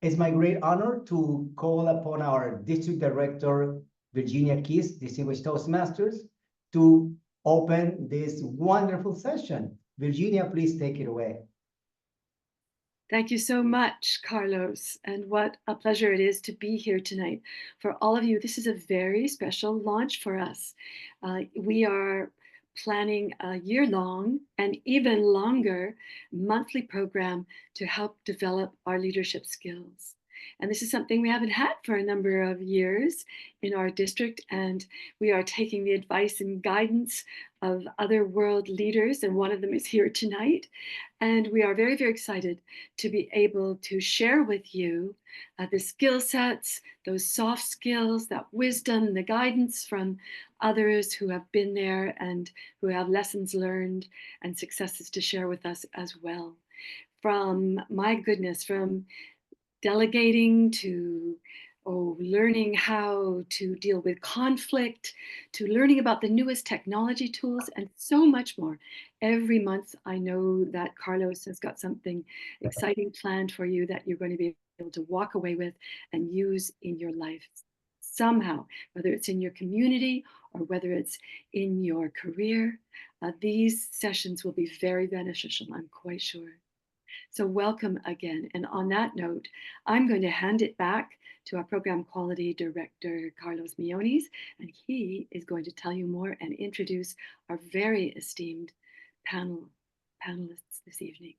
It's my great honor to call upon our District Director, Virginia Keys, Distinguished Toastmasters, to open this wonderful session. Virginia, please take it away. Thank you so much, Carlos, and what a pleasure it is to be here tonight. For all of you, this is a very special launch for us. We are planning a year-long and even longer monthly program to help develop our leadership skills. And this is something we haven't had for a number of years in our district, and we are taking the advice and guidance of other world leaders, and one of them is here tonight. And we are very, very excited to be able to share with you the skill sets, those soft skills, that wisdom, the guidance from others who have been there and who have lessons learned and successes to share with us as well. From, my goodness, from delegating to learning how to deal with conflict, to learning about the newest technology tools, and so much more. Every month, I know that Carlos has got something exciting planned for you that you're going to be able to walk away with and use in your life somehow, whether it's in your community or whether it's in your career. These sessions will be very beneficial, I'm quite sure. So welcome again. And on that note, I'm going to hand it back to our Program Quality Director, Carlos Miones, and he is going to tell you more and introduce our very esteemed panelists this evening.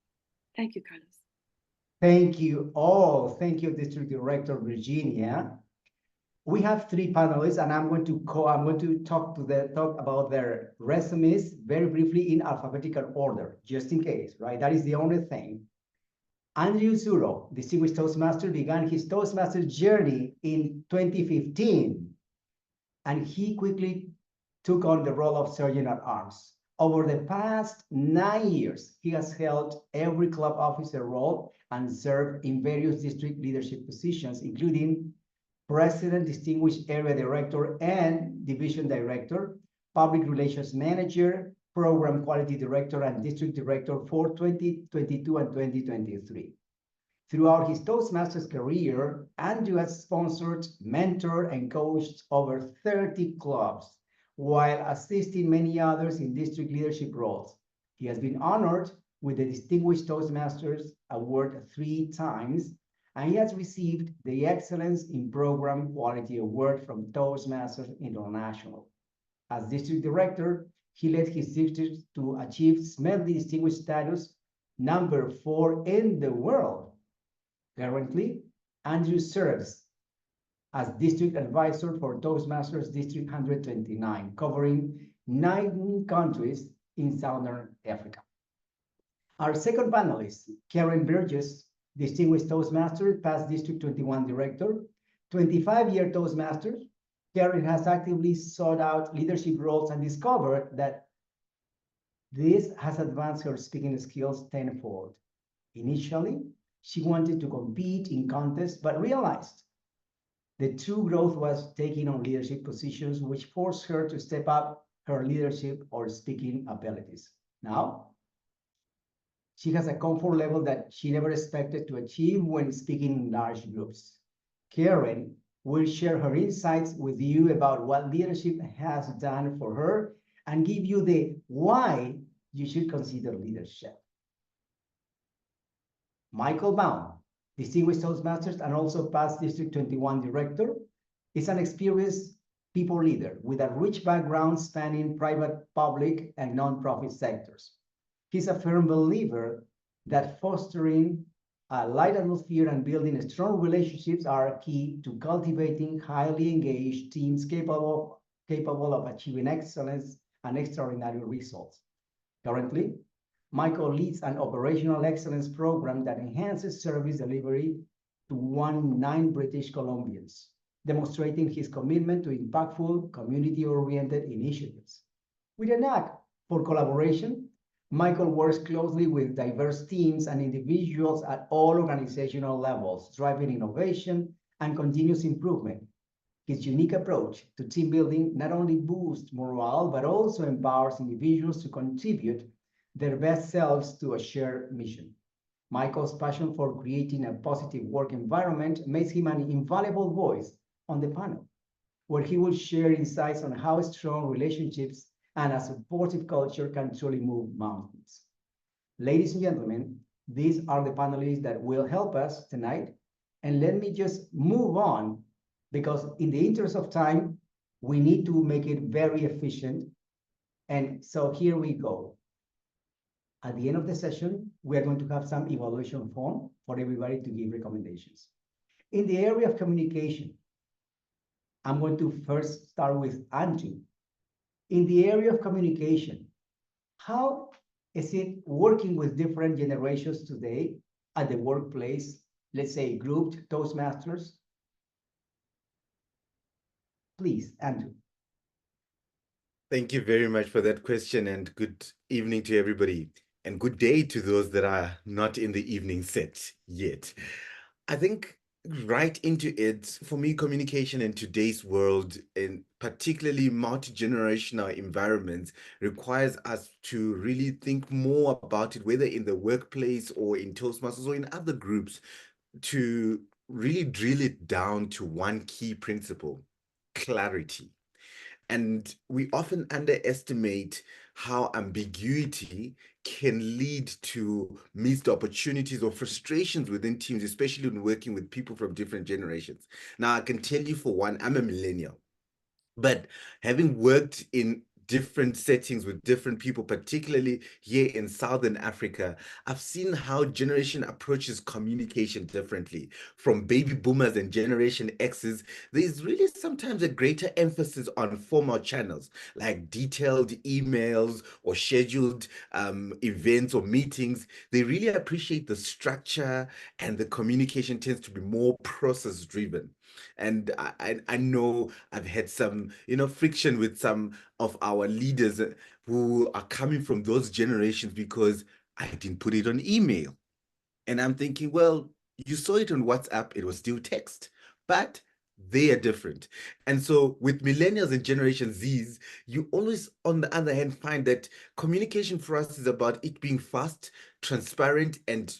Thank you, Carlos. Thank you all. Thank you, District Director Virginia. We have three panelists, and I'm going to talk about their resumes very briefly in alphabetical order, just in case, right? That is the only thing. Andrew Zuro, Distinguished Toastmaster, began his Toastmasters journey in 2015, and he quickly took on the role of Sergeant at Arms. Over the past 9 years, he has held every club officer role and served in various district leadership positions, including President, Distinguished Area Director and Division Director, Public Relations Manager, Program Quality Director, and District Director for 2022 and 2023. Throughout his Toastmasters career, Andrew has sponsored, mentored, and coached over 30 clubs, while assisting many others in district leadership roles. He has been honored with the Distinguished Toastmasters Award 3 times, and he has received the Excellence in Program Quality Award from Toastmasters International. As District Director, he led his district to achieve Smedley Distinguished status, number 4 in the world. Currently, Andrew serves as District Advisor for Toastmasters District 129, covering 9 countries in Southern Africa. Our second panelist, Karen Burgess, Distinguished Toastmaster, past District 21 Director, 25-year Toastmaster. Karen has actively sought out leadership roles and discovered that this has advanced her speaking skills tenfold. Initially, she wanted to compete in contests, but realized the true growth was taking on leadership positions, which forced her to step up her leadership or speaking abilities. Now, she has a comfort level that she never expected to achieve when speaking in large groups. Karen will share her insights with you about what leadership has done for her and give you the why you should consider leadership. Michael Baum, Distinguished Toastmasters and also past District 21 Director, is an experienced people leader with a rich background spanning private, public, and nonprofit sectors. He's a firm believer that fostering a light atmosphere and building strong relationships are key to cultivating highly engaged teams capable of achieving excellence and extraordinary results. Currently, Michael leads an operational excellence program that enhances service delivery to 9 British Columbians, demonstrating his commitment to impactful, community-oriented initiatives. With a knack for collaboration, Michael works closely with diverse teams and individuals at all organizational levels, driving innovation and continuous improvement. His unique approach to team building not only boosts morale, but also empowers individuals to contribute their best selves to a shared mission. Michael's passion for creating a positive work environment makes him an invaluable voice on the panel, where he will share insights on how strong relationships and a supportive culture can truly move mountains. Ladies and gentlemen, these are the panelists that will help us tonight. And let me just move on, because in the interest of time, we need to make it very efficient. And so here we go. At the end of the session, we are going to have some evaluation form for everybody to give recommendations. In the area of communication, I'm going to first start with Andrew. In the area of communication, how is it working with different generations today at the workplace, let's say grouped Toastmasters? Please, Andrew. Thank you very much for that question, and good evening to everybody, and good day to those that are not in the evening set yet. I think right into it, for me, communication in today's world, and particularly multi-generational environments, requires us to really think more about it, whether in the workplace or in Toastmasters or in other groups, to really drill it down to one key principle: clarity. And we often underestimate how ambiguity can lead to missed opportunities or frustrations within teams, especially when working with people from different generations. Now, I can tell you, for one, I'm a millennial, but having worked in different settings with different people, particularly here in Southern Africa, I've seen how generation approaches communication differently. From baby boomers and Generation X's, there's really sometimes a greater emphasis on formal channels like detailed emails or scheduled events or meetings. They really appreciate the structure, and the communication tends to be more process driven. And I know I've had some, friction with some of our leaders who are coming from those generations because I didn't put it on email. And I'm thinking, well, you saw it on WhatsApp, it was still text, but they are different. And so with millennials and Generation Zs, you always, on the other hand, find that communication for us is about it being fast, transparent, and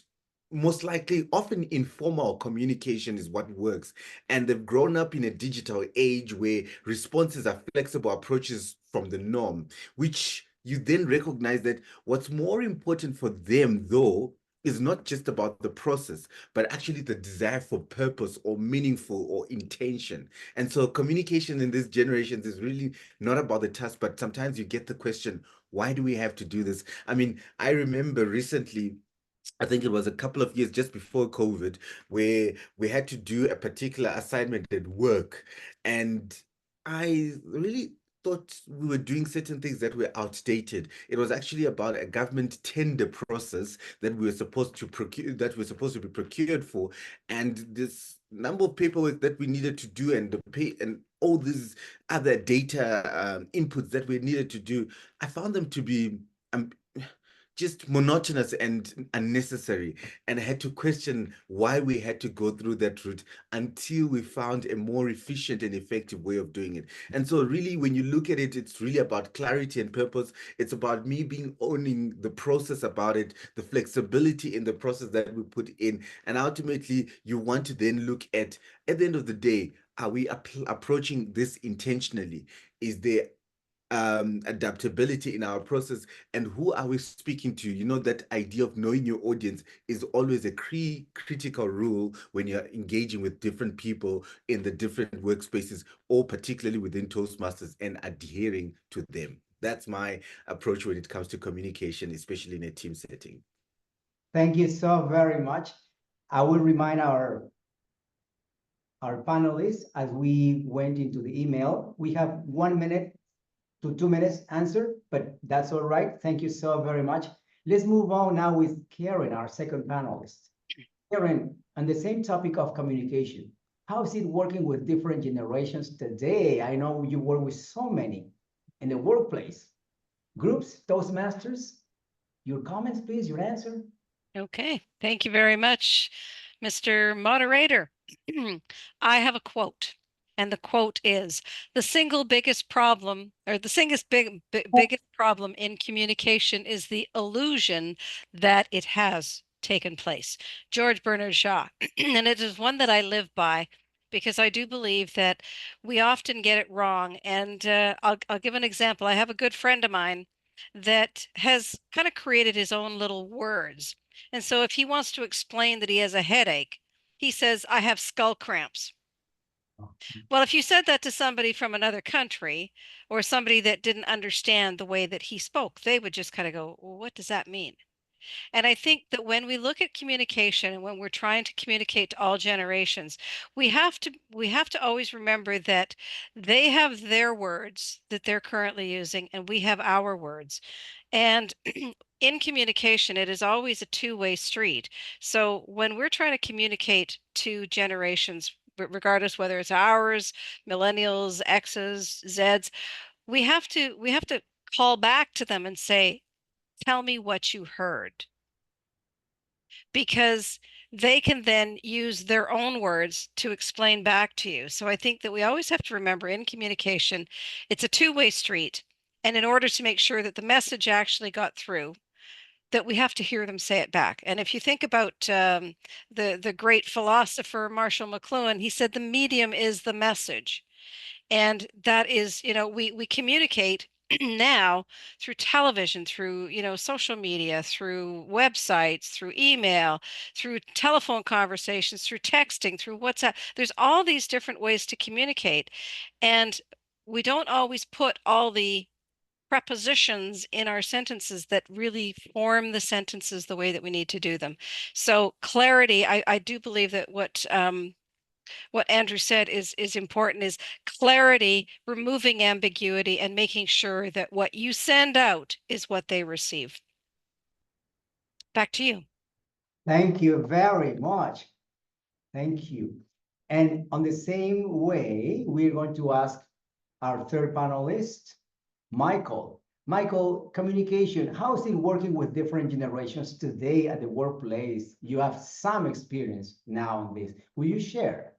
most likely often informal communication is what works. And they've grown up in a digital age where responses are flexible approaches from the norm, which you then recognize that what's more important for them, though, is not just about the process, but actually the desire for purpose or meaningful or intention. And so communication in these generations is really not about the task, but sometimes you get the question, why do we have to do this? I mean, I remember recently, I think it was a couple of years just before COVID, where we had to do a particular assignment at work. And I really thought we were doing certain things that were outdated. It was actually about a government tender process that we were supposed to procure, that we were supposed to be procured for. And this number of paperwork that we needed to do, and the pay, and all these other data inputs that we needed to do, I found them to be just monotonous and unnecessary, and I had to question why we had to go through that route until we found a more efficient and effective way of doing it. And so really, when you look at it, it's really about clarity and purpose. It's about me being owning the process about it, the flexibility in the process that we put in. And ultimately, you want to then look at the end of the day, are we approaching this intentionally? Is there adaptability in our process, and who are we speaking to? That idea of knowing your audience is always a critical rule when you're engaging with different people in the different workspaces, or particularly within Toastmasters, and adhering to them. That's my approach when it comes to communication, especially in a team setting. Thank you so very much. I will remind our panelists, as we went into the email, we have 1 minute to 2 minutes answer, but that's all right. Thank you so very much. Let's move on now with Karen, our second panelist. Karen, on the same topic of communication, how is it working with different generations today? I know you work with so many in the workplace. Groups, Toastmasters, your comments, please, your answer. Okay, thank you very much, Mr. Moderator. I have a quote, and the quote is, the single biggest problem, or the biggest problem in communication is the illusion that it has taken place. George Bernard Shaw. And it is one that I live by because I do believe that we often get it wrong. And I'll give an example. I have a good friend of mine that has kind of created his own little words. And so if he wants to explain that he has a headache, he says, I have skull cramps. Well, if you said that to somebody from another country or somebody that didn't understand the way that he spoke, they would just kind of go, well, what does that mean? And I think that when we look at communication and when we're trying to communicate to all generations, we have to always remember that they have their words that they're currently using and we have our words. And in communication, it is always a two-way street. So when we're trying to communicate to generations, regardless whether it's ours, millennials, X's, Z's, we have to call back to them and say, tell me what you heard, because they can then use their own words to explain back to you. So I think that we always have to remember in communication, it's a two-way street. And in order to make sure that the message actually got through, that we have to hear them say it back. And if you think about the great philosopher Marshall McLuhan, he said the medium is the message. And that is, we communicate now through television, through, social media, through websites, through email, through telephone conversations, through texting, through WhatsApp. There's all these different ways to communicate. And we don't always put all the prepositions in our sentences that really form the sentences the way that we need to do them. So clarity, I do believe that what Andrew said is important, is clarity, removing ambiguity, and making sure that what you send out is what they receive. Back to you. Thank you very much. Thank you. And on the same way, we're going to ask our third panelist, Michael. Michael, communication, how is it working with different generations today at the workplace? You have some experience now on this. Will you share?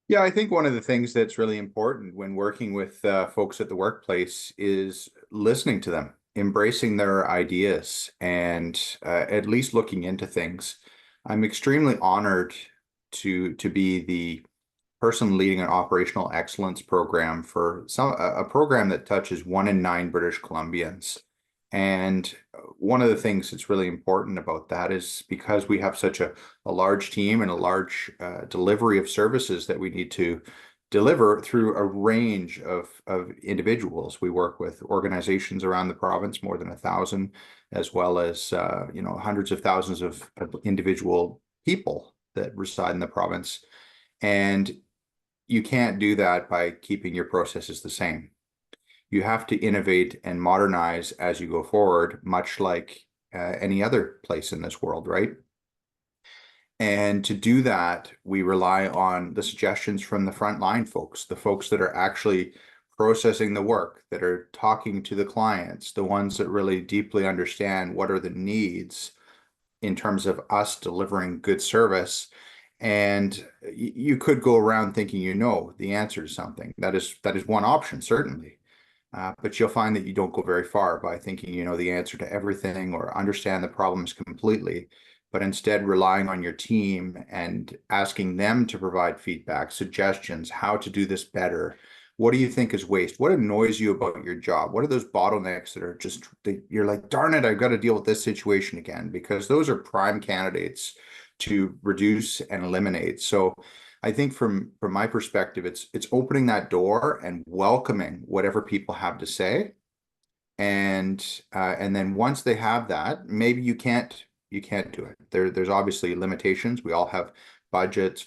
Yeah, I think one of the things that's really important when working with folks at the workplace is listening to them, embracing their ideas, and at least looking into things. I'm extremely honored to be the person leading an operational excellence program for a program that touches 1 in 9 British Columbians. And one of the things that's really important about that is because we have such a large team and a large delivery of services that we need to deliver through a range of individuals. We work with organizations around the province, more than 1,000, as well as hundreds of thousands of individual people that reside in the province. And you can't do that by keeping your processes the same. You have to innovate and modernize as you go forward, much like any other place in this world, right? And to do that, we rely on the suggestions from the frontline folks, the folks that are actually processing the work, that are talking to the clients, the ones that really deeply understand what are the needs in terms of us delivering good service. And you could go around thinking you know the answer to something. That is one option, certainly. But you'll find that you don't go very far by thinking you know the answer to everything or understand the problems completely, but instead relying on your team and asking them to provide feedback, suggestions, how to do this better. What do you think is waste? What annoys you about your job? What are those bottlenecks that are just, you're like, darn it, I've got to deal with this situation again, because those are prime candidates to reduce and eliminate. So I think from my perspective, it's opening that door and welcoming whatever people have to say. And then once they have that, maybe you can't do it. There's obviously limitations. We all have budgets,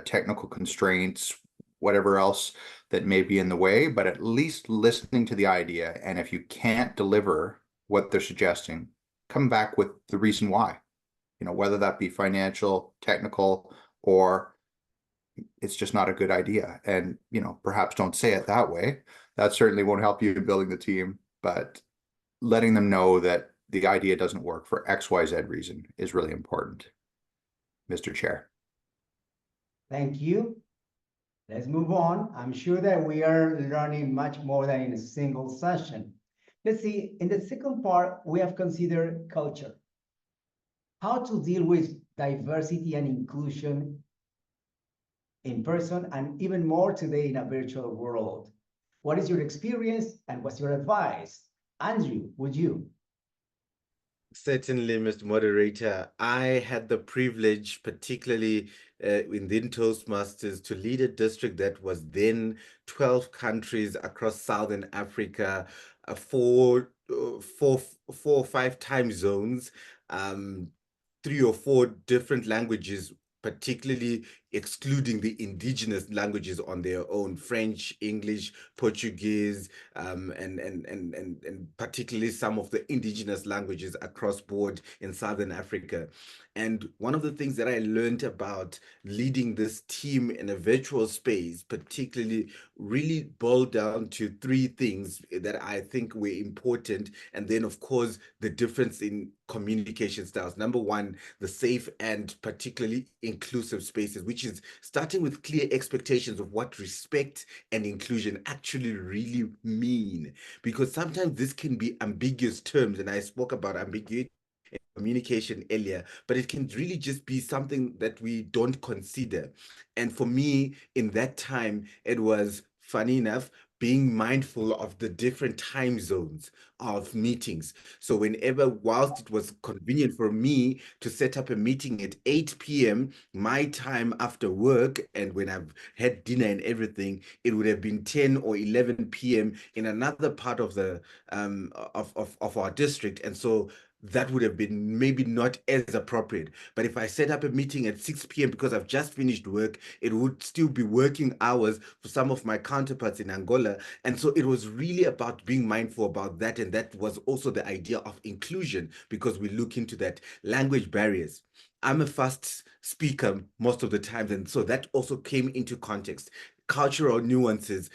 technical constraints, whatever else that may be in the way, but at least listening to the idea. And if you can't deliver what they're suggesting, come back with the reason why, whether that be financial, technical, or it's just not a good idea. And, perhaps don't say it that way. That certainly won't help you in building the team, but letting them know that the idea doesn't work for XYZ reason is really important. Mr. Chair. Thank you. Let's move on. I'm sure that we are learning much more than in a single session. Let's see, in the second part, we have considered culture. how to deal with diversity and inclusion in person, and even more today in a virtual world. What is your experience and what's your advice? Andrew, would you? Certainly, Mr. Moderator. I had the privilege, particularly within Toastmasters, to lead a district that was then 12 countries across Southern Africa, four or five time zones, um, three or four different languages, particularly excluding the indigenous languages on their own: French, English, Portuguese, and particularly some of the indigenous languages across board in Southern Africa. And one of the things that I learned about leading this team in a virtual space, particularly, really boiled down to three things that I think were important. And then, of course, the difference in communication styles. Number one, the safe and particularly inclusive spaces, which is starting with clear expectations of what respect and inclusion actually really mean. Because sometimes this can be ambiguous terms, and I spoke about ambiguity in communication earlier, but it can really just be something that we don't consider. And for me, in that time, it was funny enough being mindful of the different time zones of meetings. So whenever, whilst it was convenient for me to set up a meeting at 8 p.m., my time after work, and when I've had dinner and everything, it would have been 10 or 11 p.m. in another part of the of our district. And so that would have been maybe not as appropriate. But if I set up a meeting at 6 p.m. because I've just finished work, it would still be working hours for some of my counterparts in Angola. And so it was really about being mindful about that. And that was also the idea of inclusion, because we look into that language barriers. I'm a fast speaker most of the times, and so that also came into context. Cultural nuances,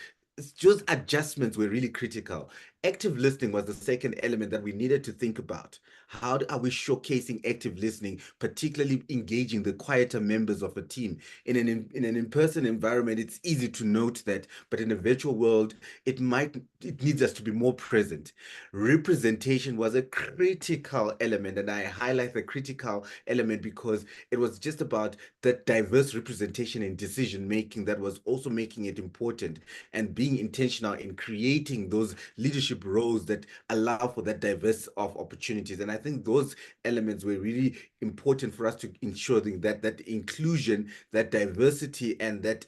just adjustments were really critical. Active listening was the second element that we needed to think about. How are we showcasing active listening, particularly engaging the quieter members of a team? In an in-person environment, it's easy to note that, but in a virtual world, it needs us to be more present. Representation was a critical element, and I highlight the critical element because it was just about the diverse representation in decision making that was also making it important, and being intentional in creating those leadership roles that allow for that diverse of opportunities. And I think those elements were really important for us to ensure that inclusion, that diversity, and that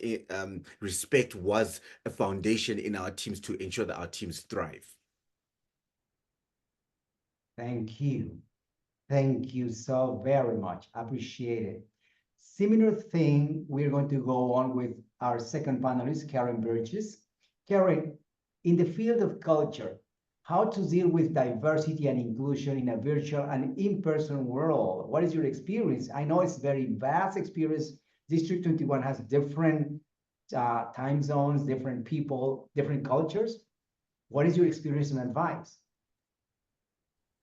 respect was a foundation in our teams to ensure that our teams thrive. Thank you. Thank you so very much. Appreciate it. Similar thing, we're going to go on with our second panelist, Karen Burgess. Karen, in the field of culture, how to deal with diversity and inclusion in a virtual and in-person world? What is your experience? I know it's very vast experience. District 21 has different time zones, different people, different cultures. What is your experience and advice?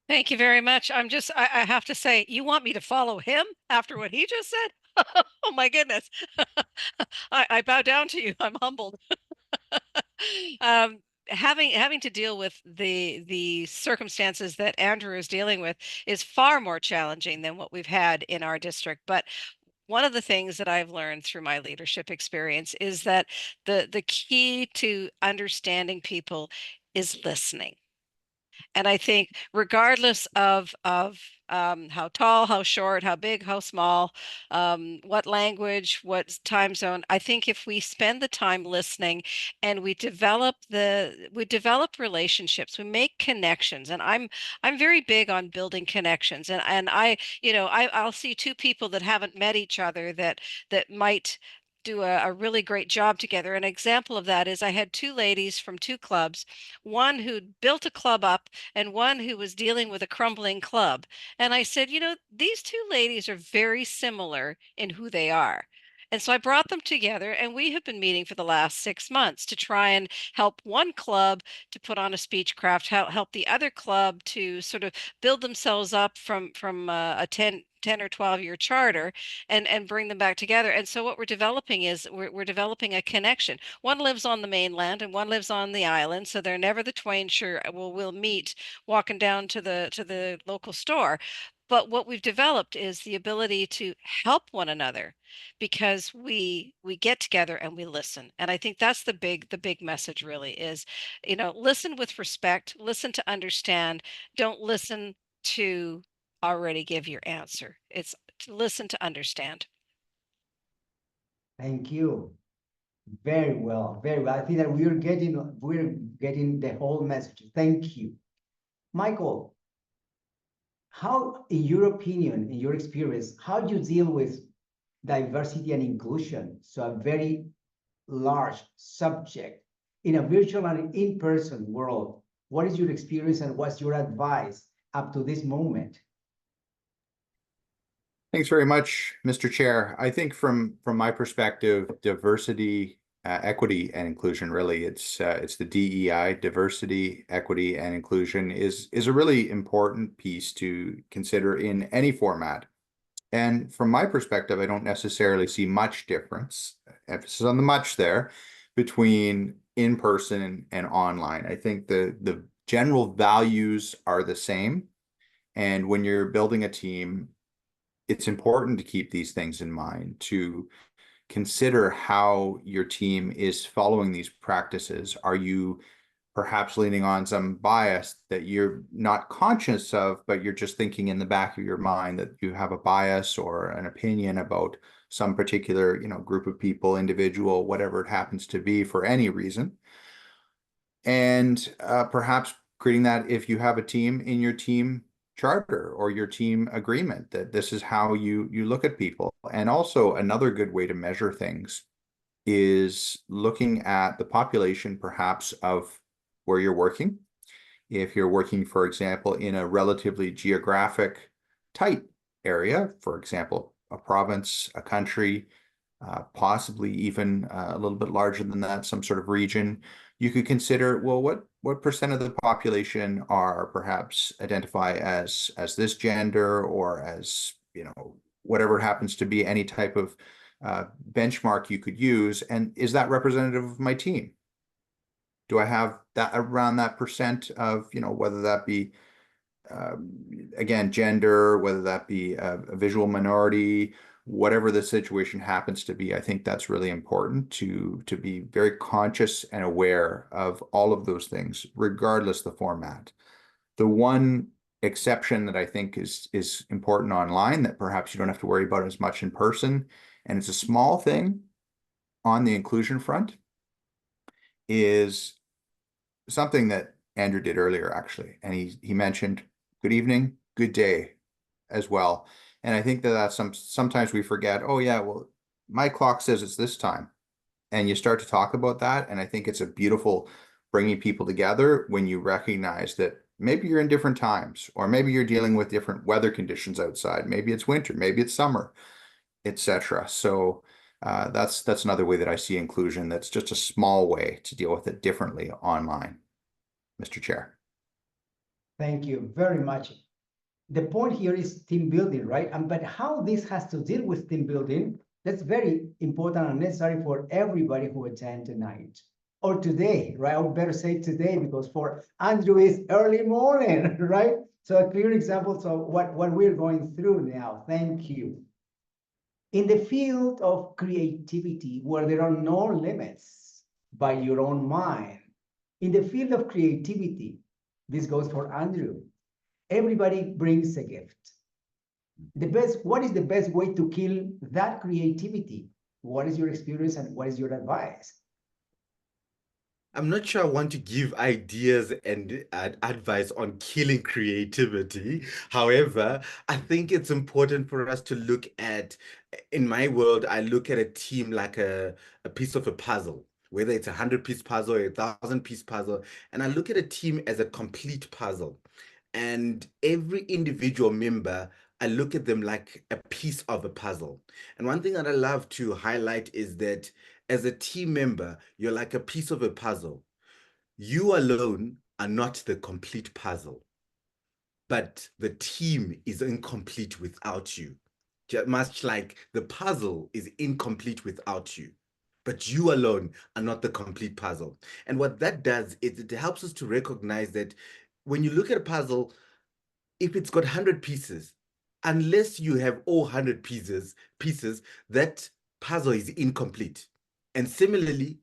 Thank you very much. I have to say, you want me to follow him after what he just said? Oh my goodness. I bow down to you. I'm humbled. Having to deal with the circumstances that Andrew is dealing with is far more challenging than what we've had in our district. But one of the things that I've learned through my leadership experience is that the key to understanding people is listening. And I think regardless of how tall, how short, how big, how small, what language, what time zone, I think if we spend the time listening and we develop relationships, we make connections. And I'm very big on building connections. And I'll see two people that haven't met each other that might do a really great job together. An example of that is I had two ladies from two clubs, one who built a club up and one who was dealing with a crumbling club. And I said, these two ladies are very similar in who they are. And so I brought them together, and we have been meeting for the last 6 months to try and help one club to put on a speechcraft, help the other club to sort of build themselves up from a 10 or 12-year charter and bring them back together. And so what we're developing is we're developing a connection. One lives on the mainland and one lives on the island, so they're never the twain sure we'll meet walking down to the local store. But what we've developed is the ability to help one another because we get together and we listen. And I think that's the big message really is, listen with respect, listen to understand, don't listen to already give your answer. It's to listen to understand. Thank you. Very well, very well. I think that we're getting the whole message. Thank you. Michael, how, in your opinion, in your experience, how do you deal with diversity and inclusion? So a very large subject in a virtual and in-person world. What is your experience and what's your advice up to this moment? Thanks very much, Mr. Chair. I think from my perspective, diversity, equity, and inclusion, really, it's the DEI, diversity, equity, and inclusion is a really important piece to consider in any format. And from my perspective, I don't necessarily see much difference, emphasis on the much there, between in-person and online. I think the general values are the same. And when you're building a team, it's important to keep these things in mind, to consider how your team is following these practices. Are you perhaps leaning on some bias that you're not conscious of, but you're just thinking in the back of your mind that you have a bias or an opinion about some particular, group of people, individual, whatever it happens to be for any reason. And perhaps creating that if you have a team in your team charter or your team agreement, that this is how you look at people. And also another good way to measure things is looking at the population perhaps of where you're working. If you're working, for example, in a relatively geographic tight area, for example, a province, a country, possibly even a little bit larger than that, some sort of region, you could consider, well, what percent of the population are perhaps identify as this gender or as, whatever it happens to be, any type of benchmark you could use. And is that representative of my team? Do I have that around that percent of, whether that be, again, gender, whether that be a visual minority, whatever the situation happens to be? I think that's really important to be very conscious and aware of all of those things, regardless the format. The one exception that I think is important online that perhaps you don't have to worry about as much in person, and it's a small thing on the inclusion front, is something that Andrew did earlier, actually. And he mentioned good evening, good day as well. And I think that's sometimes we forget, oh yeah, well, my clock says it's this time. And you start to talk about that. And I think it's a beautiful bringing people together when you recognize that maybe you're in different times, or maybe you're dealing with different weather conditions outside. Maybe it's winter, maybe it's summer, etc. So that's another way that I see inclusion. That's just a small way to deal with it differently online, Mr. Chair. Thank you very much. The point here is team building, right? But how this has to deal with team building, that's very important and necessary for everybody who attend tonight or today, right? I would better say today, because for Andrew it's early morning, right? So a clear example of what we're going through now. Thank you. In the field of creativity, where there are no limits by your own mind, in the field of creativity, this goes for Andrew, everybody brings a gift. What is the best way to kill that creativity? What is your experience and what is your advice? I'm not sure I want to give ideas and advice on killing creativity. However, I think it's important for us to look at, in my world, I look at a team like a piece of a puzzle, whether it's 100-piece puzzle or 1,000-piece puzzle. And I look at a team as a complete puzzle. And every individual member, I look at them like a piece of a puzzle. And one thing that I love to highlight is that as a team member, you're like a piece of a puzzle. You alone are not the complete puzzle, but the team is incomplete without you. Much like the puzzle is incomplete without you, but you alone are not the complete puzzle. And what that does is it helps us to recognize that when you look at a puzzle, if it's got 100 pieces, unless you have all 100 pieces, that puzzle is incomplete. And similarly,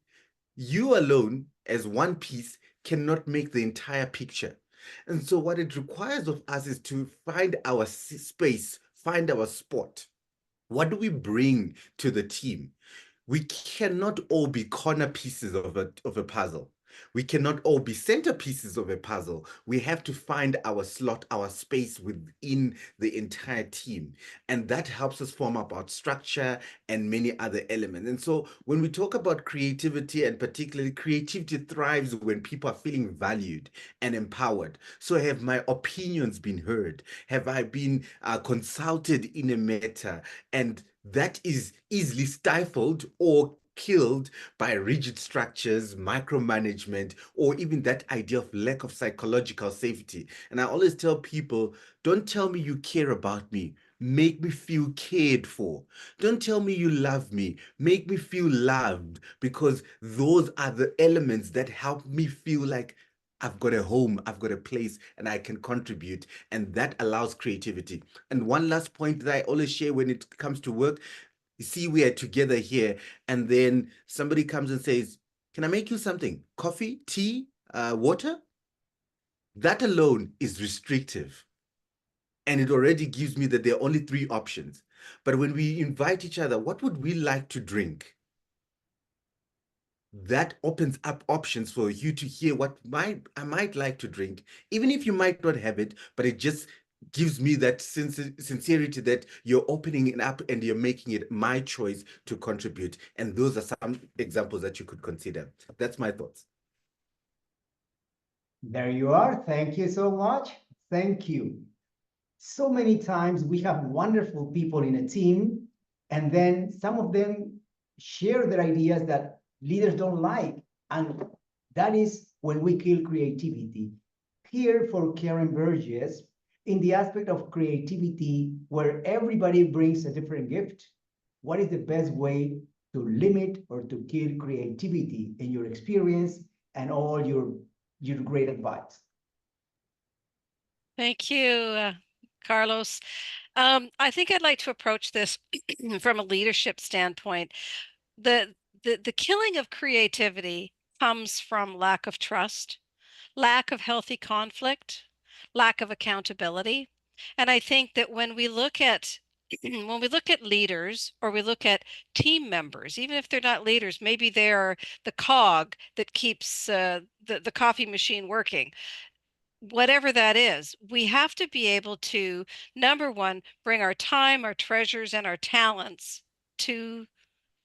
you alone as one piece cannot make the entire picture. And so what it requires of us is to find our space, find our spot. What do we bring to the team? We cannot all be corner pieces of a puzzle. We cannot all be centerpieces of a puzzle. We have to find our slot, our space within the entire team. And that helps us form about structure and many other elements. And so when we talk about creativity, and particularly creativity thrives when people are feeling valued and empowered. So have my opinions been heard? Have I been consulted in a matter? And that is easily stifled or killed by rigid structures, micromanagement, or even that idea of lack of psychological safety. And I always tell people, don't tell me you care about me. Make me feel cared for. Don't tell me you love me. Make me feel loved, because those are the elements that help me feel like I've got a home, I've got a place, and I can contribute. And that allows creativity. And one last point that I always share when it comes to work, you see, we are together here, and then somebody comes and says, can I make you something? Coffee, tea, water? That alone is restrictive. And it already gives me that there are only 3 options. But when we invite each other, what would we like to drink? That opens up options for you to hear what I might like to drink, even if you might not have it, but it just gives me that sincerity that you're opening it up and you're making it my choice to contribute. And those are some examples that you could consider. That's my thoughts. There you are. Thank you so much. Thank you. So many times we have wonderful people in a team, and then some of them share their ideas that leaders don't like. And that is when we kill creativity. Here for Karen Burgess, in the aspect of creativity, where everybody brings a different gift, what is the best way to limit or to kill creativity in your experience and all your great advice? Thank you, Carlos. I think I'd like to approach this from a leadership standpoint. The killing of creativity comes from lack of trust, lack of healthy conflict, lack of accountability. And I think that when we look at when we look at leaders, or we look at team members, even if they're not leaders, maybe they're the cog that keeps the coffee machine working. Whatever that is, we have to be able to, number one, bring our time, our treasures, and our talents to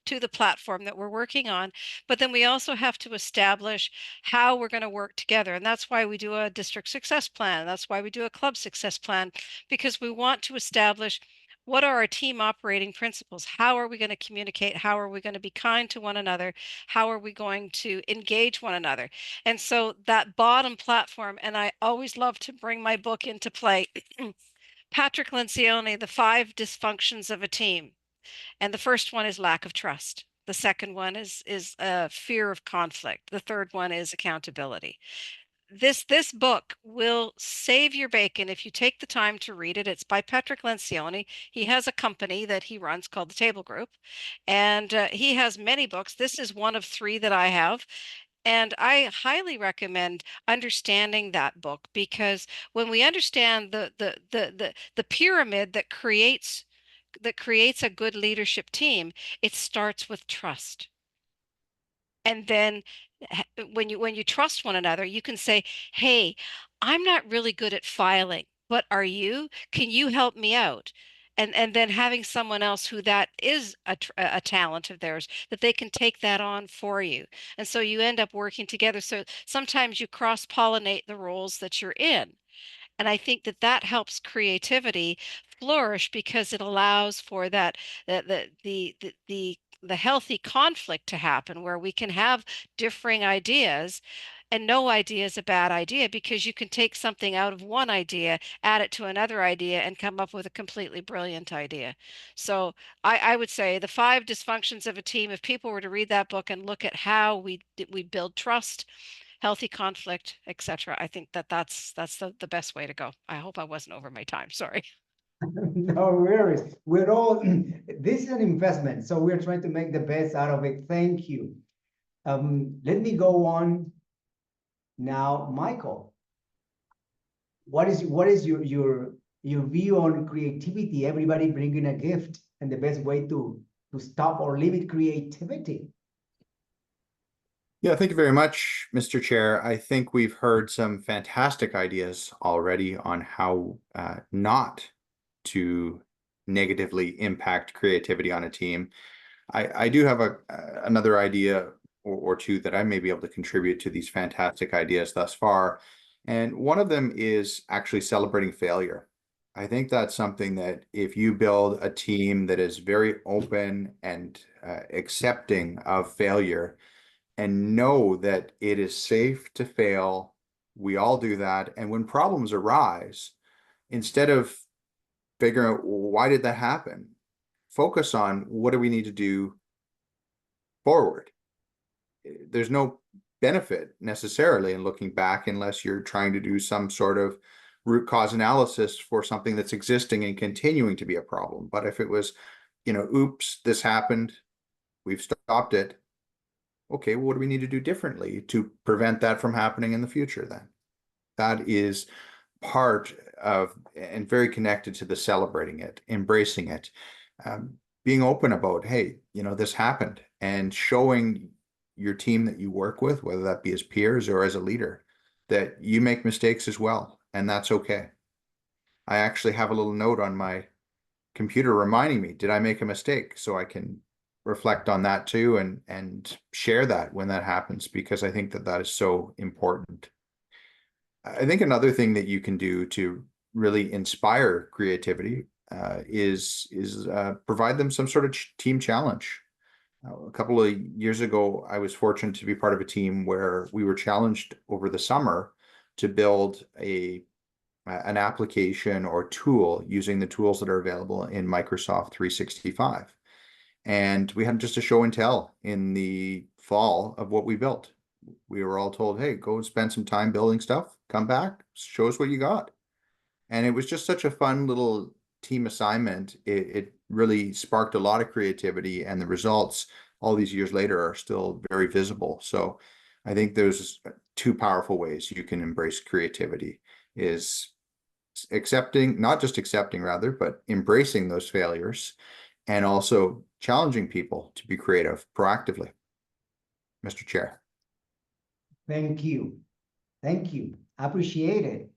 the platform that we're working on. But then we also have to establish how we're going to work together. And that's why we do a district success plan. That's why we do a club success plan, because we want to establish what are our team operating principles? How are we going to communicate? How are we going to be kind to one another? How are we going to engage one another? And so that bottom platform, and I always love to bring my book into play, Patrick Lencioni, The 5 Dysfunctions of a Team. And the first one is lack of trust. The second one is fear of conflict. The third one is accountability. This book will save your bacon if you take the time to read it. It's by Patrick Lencioni. He has a company that he runs called the Table Group, and he has many books. This is one of 3 that I have. And I highly recommend understanding that book, because when we understand the pyramid that creates a good leadership team, it starts with trust. And then when you trust one another, you can say, hey, I'm not really good at filing, but are you? Can you help me out? And then having someone else who that is a talent of theirs, that they can take that on for you. And so you end up working together. So sometimes you cross-pollinate the roles that you're in. And I think that that helps creativity flourish, because it allows for that the healthy conflict to happen, where we can have differing ideas, and no idea is a bad idea, because you can take something out of one idea, add it to another idea, and come up with a completely brilliant idea. So I would say the 5 dysfunctions of a team, if people were to read that book and look at how we build trust, healthy conflict, etc. I think that that's the best way to go. I hope I wasn't over my time. Sorry. No worries. We're all, this is an investment, so we're trying to make the best out of it. Thank you. Let me go on now, Michael. What is your view on creativity? Everybody bringing a gift, and the best way to stop or limit creativity. Yeah, thank you very much, Mr. Chair. I think we've heard some fantastic ideas already on how not to negatively impact creativity on a team. I do have another idea or two that I may be able to contribute to these fantastic ideas thus far. And one of them is actually celebrating failure. I think that's something that if you build a team that is very open and accepting of failure and know that it is safe to fail, we all do that. And when problems arise, instead of figuring out why did that happen, focus on what do we need to do forward. There's no benefit necessarily in looking back unless you're trying to do some sort of root cause analysis for something that's existing and continuing to be a problem. But if it was, oops, this happened, we've stopped it. Okay, well, what do we need to do differently to prevent that from happening in the future then? That is part of and very connected to the celebrating it, embracing it, being open about, hey, this happened, and showing your team that you work with, whether that be as peers or as a leader, that you make mistakes as well, and that's okay. I actually have a little note on my computer reminding me, did I make a mistake? So I can reflect on that too and share that when that happens, because I think that is so important. I think another thing that you can do to really inspire creativity is provide them some sort of team challenge. A couple of years ago, I was fortunate to be part of a team where we were challenged over the summer to build an application or tool using the tools that are available in Microsoft 365. And we had just a show and tell in the fall of what we built. We were all told, hey, go spend some time building stuff, come back, show us what you got. And it was just such a fun little team assignment. It really sparked a lot of creativity, and the results all these years later are still very visible. So I think there's two powerful ways you can embrace creativity: is accepting, not just accepting rather, but embracing those failures, and also challenging people to be creative proactively. Mr. Chair. Thank you. Thank you. Appreciate it.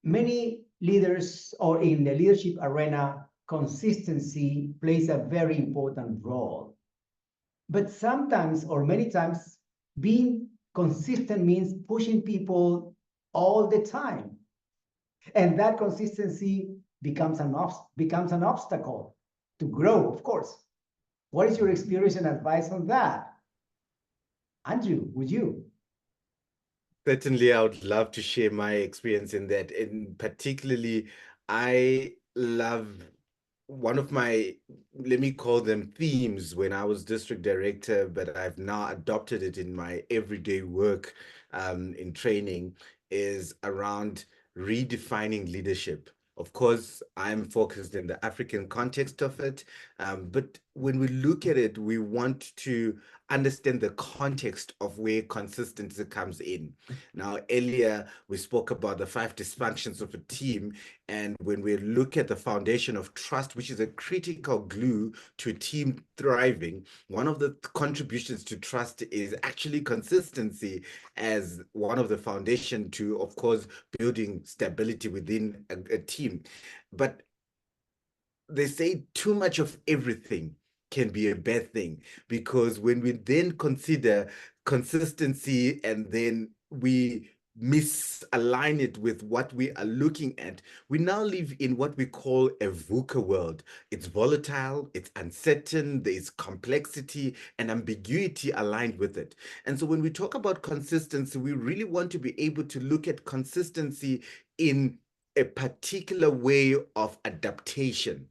Many leaders, or in the leadership arena, consistency plays a very important role. But sometimes, or many times, being consistent means pushing people all the time. And that consistency becomes an obstacle to grow, of course. What is your experience and advice on that? Andrew, would you? Certainly, I would love to share my experience in that. And particularly, I love one of my, let me call them themes when I was district director, but I've now adopted it in my everyday work in training, is around redefining leadership. Of course, I'm focused in the African context of it, but when we look at it, we want to understand the context of where consistency comes in. Now, earlier we spoke about the 5 dysfunctions of a team, and when we look at the foundation of trust, which is a critical glue to a team thriving, one of the contributions to trust is actually consistency as one of the foundation to, of course, building stability within a team. But they say too much of everything can be a bad thing, because when we then consider consistency and then we misalign it with what we are looking at, we now live in what we call a VUCA world. It's volatile, it's uncertain, there is complexity and ambiguity aligned with it. And so when we talk about consistency, we really want to be able to look at consistency in a particular way of adaptation.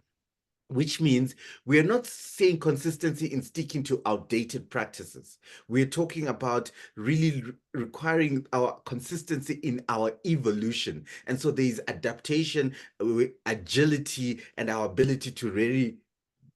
which means we are not saying consistency in sticking to outdated practices. We're talking about really requiring our consistency in our evolution. And so there's adaptation, agility, and our ability to really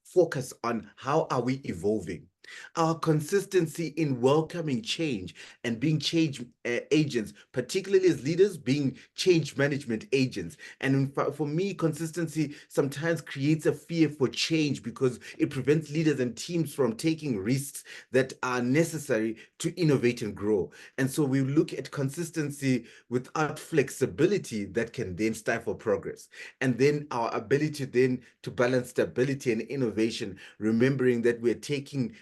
focus on how are we evolving. Our consistency in welcoming change and being change agents, particularly as leaders, being change management agents. And for me, consistency sometimes creates a fear for change because it prevents leaders and teams from taking risks that are necessary to innovate and grow. And so we look at consistency without flexibility that can then stifle progress. And then our ability then to balance stability and innovation, remembering that we're taking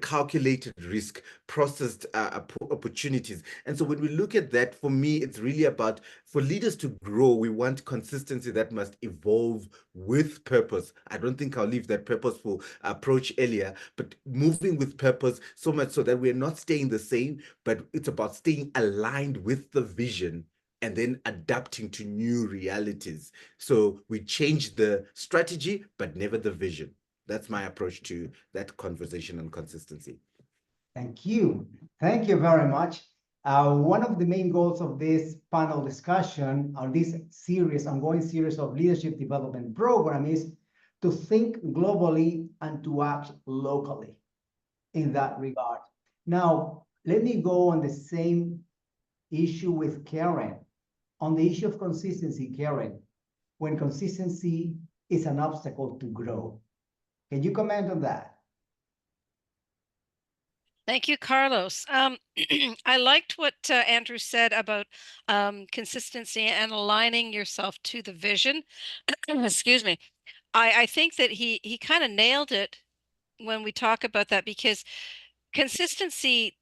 calculated risk, processed opportunities. And so when we look at that, for me, it's really about, for leaders to grow, we want consistency that must evolve with purpose. I don't think I'll leave that purposeful approach earlier, but moving with purpose, so much so that we're not staying the same, but it's about staying aligned with the vision and then adapting to new realities. So we change the strategy, but never the vision. That's my approach to that conversation on consistency. Thank you. Thank you very much. One of the main goals of this panel discussion, or this ongoing series of leadership development program, is to think globally and to act locally in that regard. Now, let me go on the same issue with Karen. On the issue of consistency, Karen, when consistency is an obstacle to grow. Can you comment on that? Thank you, Carlos. I liked what Andrew said about consistency and aligning yourself to the vision. Excuse me. I think that he kind of nailed it when we talk about that, because consistency,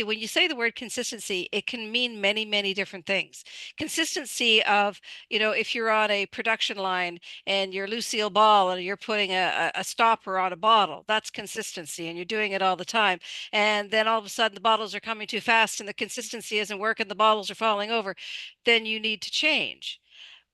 when you say the word consistency, it can mean many, many different things. Consistency of, if you're on a production line and you're Lucille Ball and you're putting a stopper on a bottle, that's consistency, and you're doing it all the time. And then all of a sudden the bottles are coming too fast and the consistency isn't working, the bottles are falling over, then you need to change.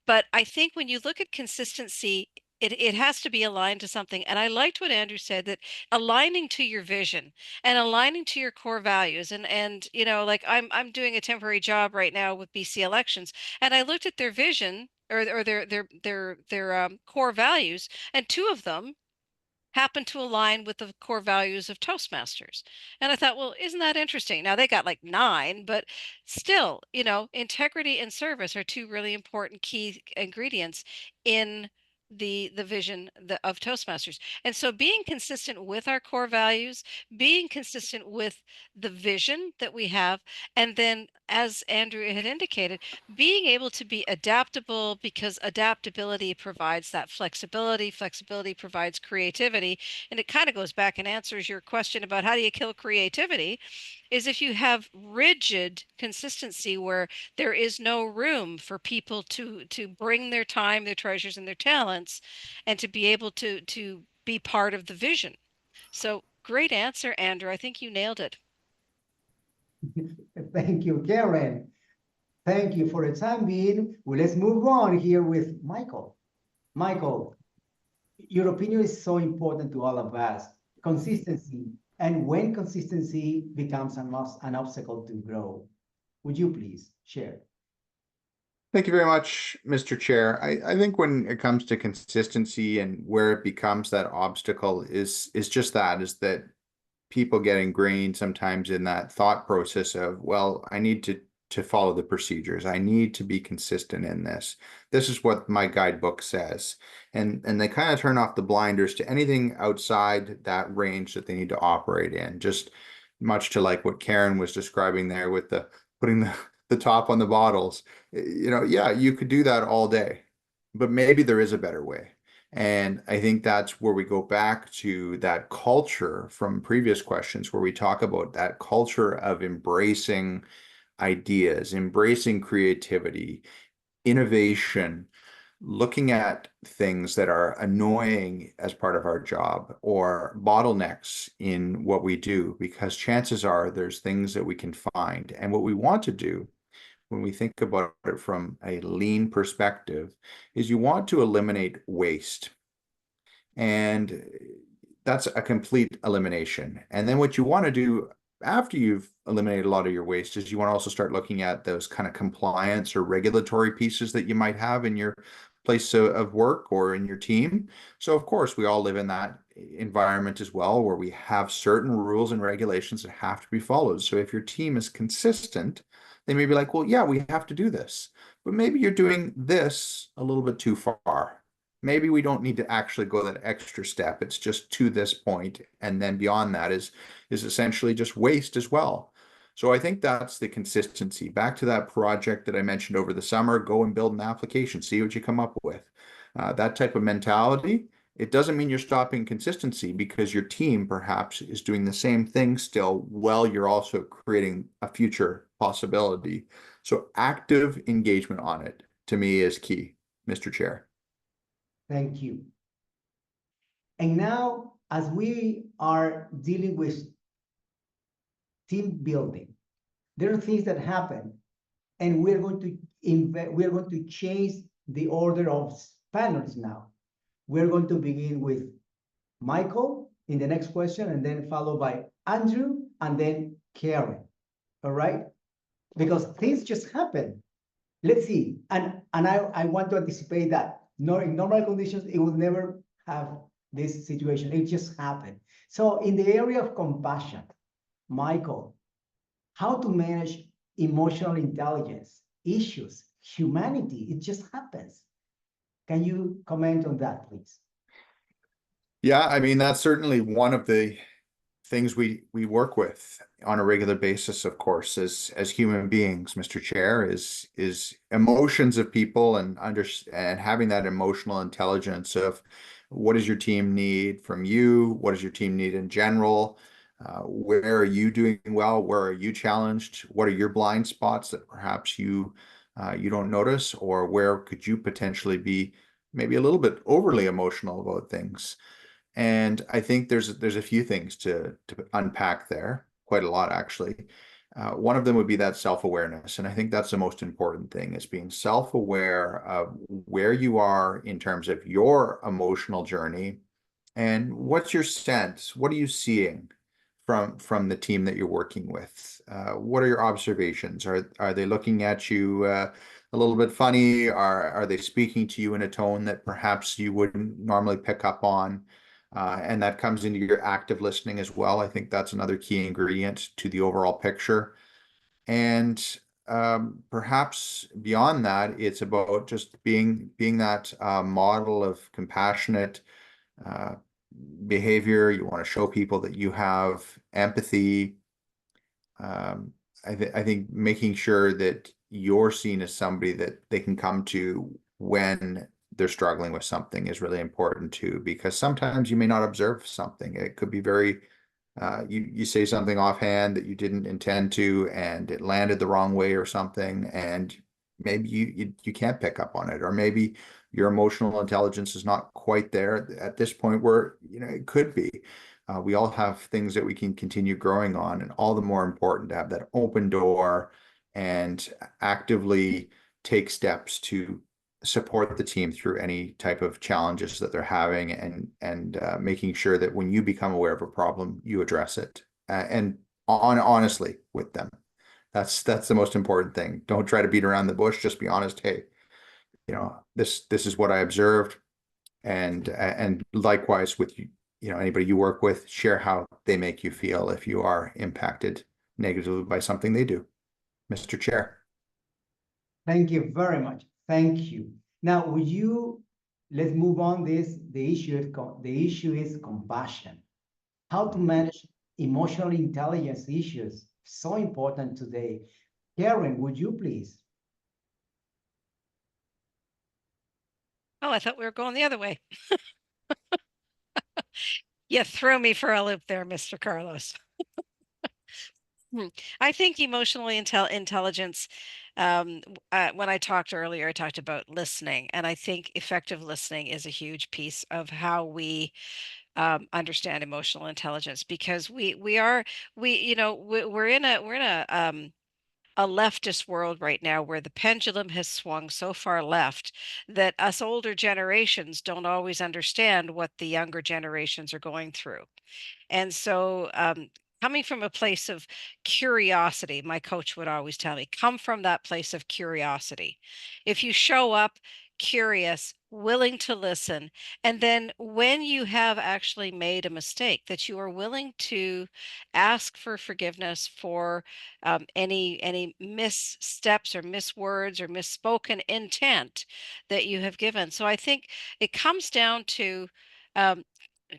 But I think when you look at consistency, it has to be aligned to something. And I liked what Andrew said, that aligning to your vision and aligning to your core values. And like I'm doing a temporary job right now with BC Elections, and I looked at their vision or their core values, and two of them happen to align with the core values of Toastmasters. And I thought, well, isn't that interesting? Now they got like 9, but still, integrity and service are two really important key ingredients in the vision of Toastmasters. And so being consistent with our core values, being consistent with the vision that we have, and then, as Andrew had indicated, being able to be adaptable, because adaptability provides that flexibility. Flexibility provides creativity. And it kind of goes back and answers your question about how do you kill creativity, is if you have rigid consistency where there is no room for people to bring their time, their treasures, and their talents, and to be able to be part of the vision. So great answer, Andrew. I think you nailed it. Thank you, Karen. Thank you for the time being. Well, let's move on here with Michael. Michael, your opinion is so important to all of us. Consistency, and when consistency becomes an obstacle to grow. Would you please share? Thank you very much, Mr. Chair. I think when it comes to consistency and where it becomes that obstacle is just that, is that people get ingrained sometimes in that thought process of, well, I need to follow the procedures. I need to be consistent in this. This is what my guidebook says. And they kind of turn off the blinders to anything outside that range that they need to operate in. Just much to like what Karen was describing there with the putting the top on the bottles. Yeah, you could do that all day, but maybe there is a better way. And I think that's where we go back to that culture from previous questions, where we talk about that culture of embracing ideas, embracing creativity, innovation, looking at things that are annoying as part of our job or bottlenecks in what we do, because chances are there's things that we can find. And what we want to do when we think about it from a lean perspective, is you want to eliminate waste. And that's a complete elimination. And then what you want to do after you've eliminated a lot of your waste is you want to also start looking at those kind of compliance or regulatory pieces that you might have in your place of work or in your team. So of course, we all live in that environment as well, where we have certain rules and regulations that have to be followed. So if your team is consistent, they may be like, well, yeah, we have to do this, but maybe you're doing this a little bit too far. Maybe we don't need to actually go that extra step. It's just to this point, and then beyond that is essentially just waste as well. So I think that's the consistency. Back to that project that I mentioned over the summer, go and build an application, see what you come up with. That type of mentality, it doesn't mean you're stopping consistency, because your team perhaps is doing the same thing still while you're also creating a future possibility. So active engagement on it, to me, is key, Mr. Chair. Thank you. And now, as we are dealing with team building, there are things that happen, and we're going to change the order of panels now. We're going to begin with Michael in the next question, and then followed by Andrew, and then Karen. All right? Because things just happen. Let's see. And I want to anticipate that. In normal conditions, it would never have this situation. It just happened. So in the area of compassion, Michael, how to manage emotional intelligence, issues, humanity, it just happens. Can you comment on that, please? Yeah, I mean, that's certainly one of the things we work with on a regular basis, of course, as human beings, Mr. Chair, is emotions of people, and having that emotional intelligence of what does your team need from you? What does your team need in general? Where are you doing well? Where are you challenged? What are your blind spots that perhaps you don't notice? Or where could you potentially be maybe a little bit overly emotional about things? And I think there's a few things to unpack there, quite a lot actually. One of them would be that self-awareness, and I think that's the most important thing, is being self-aware of where you are in terms of your emotional journey, and what's your sense, what are you seeing from the team that you're working with? What are your observations? Are they looking at you a little bit funny? Are they speaking to you in a tone that perhaps you wouldn't normally pick up on? And that comes into your active listening as well. I think that's another key ingredient to the overall picture. And perhaps beyond that, it's about just being that model of compassionate behavior. You want to show people that you have empathy. I think making sure that you're seen as somebody that they can come to when they're struggling with something is really important too, because sometimes you may not observe something. It could be very, you say something offhand that you didn't intend to, and it landed the wrong way or something, and maybe you can't pick up on it, or maybe your emotional intelligence is not quite there at this point where, it could be. We all have things that we can continue growing on, and all the more important to have that open door and actively take steps to support the team through any type of challenges that they're having, and making sure that when you become aware of a problem, you address it, and honestly with them. That's the most important thing. Don't try to beat around the bush. Just be honest. Hey, this is what I observed, and likewise with you. Anybody you work with, share how they make you feel if you are impacted negatively by something they do. Mr. Chair. Thank you very much. Thank you. Now, let's move on the issue is compassion. How to manage emotional intelligence issues, so important today. Karen, would you please? Oh, I thought we were going the other way. You threw me for a loop there, Mr. Carlos. I think emotionally intelligence, when I talked earlier, I talked about listening, and I think effective listening is a huge piece of how we understand emotional intelligence, because we're in a a leftist world right now where the pendulum has swung so far left that us older generations don't always understand what the younger generations are going through. And so, coming from a place of curiosity, my coach would always tell me, come from that place of curiosity. If you show up curious, willing to listen, and then when you have actually made a mistake, that you are willing to ask for forgiveness for any missteps or miswords or misspoken intent that you have given. So I think it comes down to um,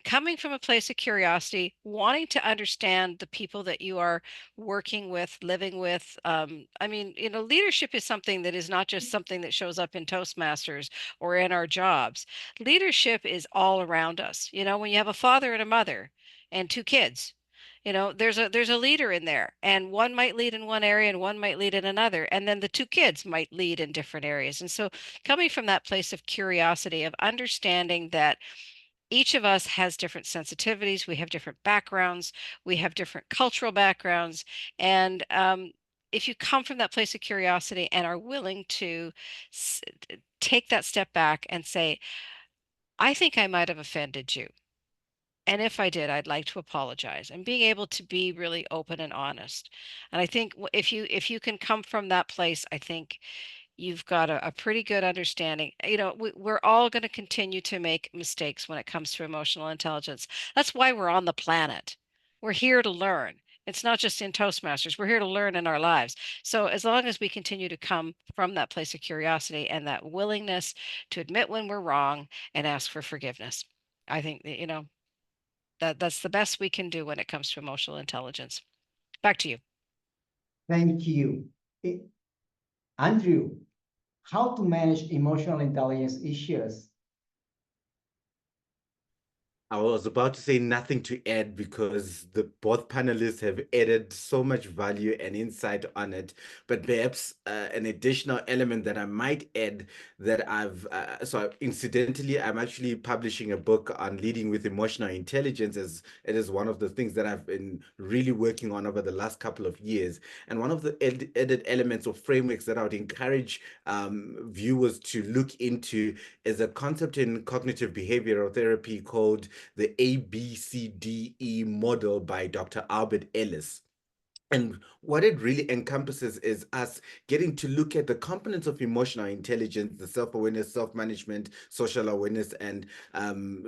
coming from a place of curiosity, wanting to understand the people that you are working with, living with. I mean, leadership is something that is not just something that shows up in Toastmasters or in our jobs. Leadership is all around us. When you have a father and a mother and two kids, there's a leader in there, and one might lead in one area and one might lead in another, and then the two kids might lead in different areas. And so coming from that place of curiosity, of understanding that each of us has different sensitivities, we have different backgrounds, we have different cultural backgrounds. And if you come from that place of curiosity and are willing to take that step back and say, I think I might have offended you. And if I did, I'd like to apologize, and being able to be really open and honest. And I think if you can come from that place, I think you've got a pretty good understanding. We're all going to continue to make mistakes when it comes to emotional intelligence. That's why we're on the planet. We're here to learn. It's not just in Toastmasters. We're here to learn in our lives. So as long as we continue to come from that place of curiosity and that willingness to admit when we're wrong and ask for forgiveness, I think that's the best we can do when it comes to emotional intelligence. Back to you. Thank you. Andrew, how to manage emotional intelligence issues? I was about to say nothing to add because both panelists have added so much value and insight on it. But perhaps an additional element that I might add that incidentally, I'm actually publishing a book on leading with emotional intelligence, as it is one of the things that I've been really working on over the last couple of years. And one of the added elements or frameworks that I would encourage viewers to look into is a concept in cognitive behavioral therapy called the ABCDE model by Dr. Albert Ellis. And what it really encompasses is us getting to look at the components of emotional intelligence, the self-awareness, self-management, social awareness, and